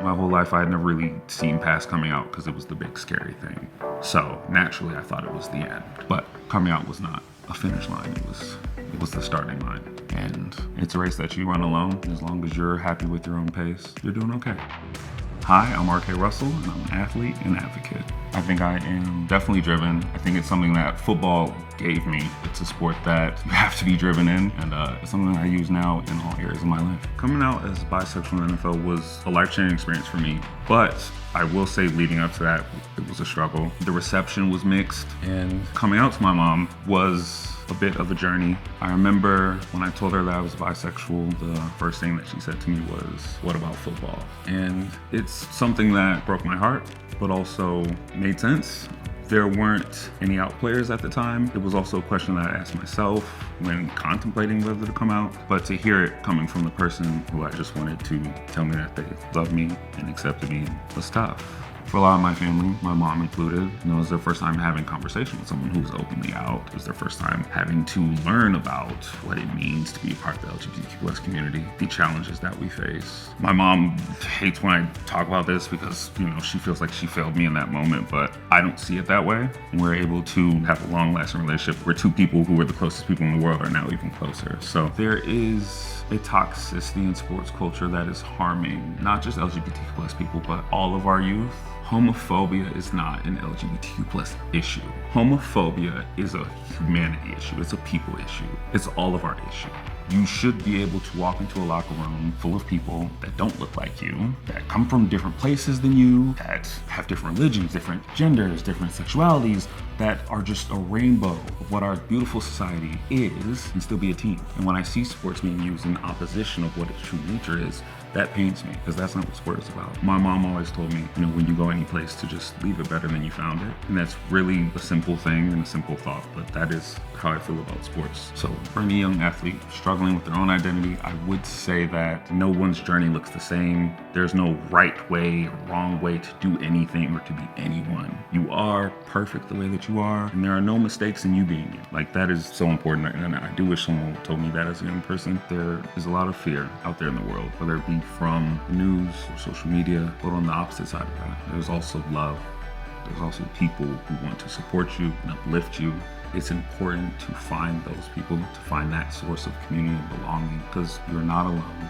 My whole life I had never really seen past coming out because it was the big scary thing. So naturally I thought it was the end. But coming out was not a finish line, it was the starting line. And it's a race that you run alone. As long as you're happy with your own pace, you're doing okay. Hi, I'm RK Russell, and I'm an athlete and advocate. I think I am definitely driven. I think it's something that football gave me. It's a sport that you have to be driven in, and it's something that I use now in all areas of my life. Coming out as bisexual in the NFL was a life-changing experience for me, but I will say leading up to that, it was a struggle. The reception was mixed, and coming out to my mom was a bit of a journey. I remember when I told her that I was bisexual, the first thing that she said to me was, "What about football?" And it's something that broke my heart, but also made sense. There weren't any out players at the time. It was also a question that I asked myself when contemplating whether to come out, but to hear it coming from the person who I just wanted to tell me that they loved me and accepted me was tough. For a lot of my family, my mom included, it was their first time having a conversation with someone who was openly out. It was their first time having to learn about what it means to be a part of the LGBTQ+ community, the challenges that we face. My mom hates when I talk about this because, she feels like she failed me in that moment, but I don't see it that way. And we're able to have a long-lasting relationship where two people who were the closest people in the world are now even closer. So there is a toxicity in sports culture that is harming not just LGBTQ+ people, but all of our youth. Homophobia is not an LGBTQ+ issue. Homophobia is a humanity issue. It's a people issue. It's all of our issue. You should be able to walk into a locker room full of people that don't look like you, that come from different places than you, that have different religions, different genders, different sexualities, that are just a rainbow of what our beautiful society is, and still be a team. And when I see sports being used in opposition of what its true nature is, that pains me, because that's not what sport is about. My mom always told me, when you go any place, to just leave it better than you found it. And that's really a simple thing and a simple thought, but that is how I feel about sports. So for any young athlete struggling with their own identity, I would say that no one's journey looks the same. There's no right way or wrong way to do anything or to be anyone. You are perfect the way that you are, and there are no mistakes in you being you. Like, that is so important, and I do wish someone told me that as a young person. There is a lot of fear out there in the world, whether it be from news or social media, but on the opposite side of that, there's also love. There's also people who want to support you and uplift you. It's important to find those people, to find that source of community and belonging, because you're not alone.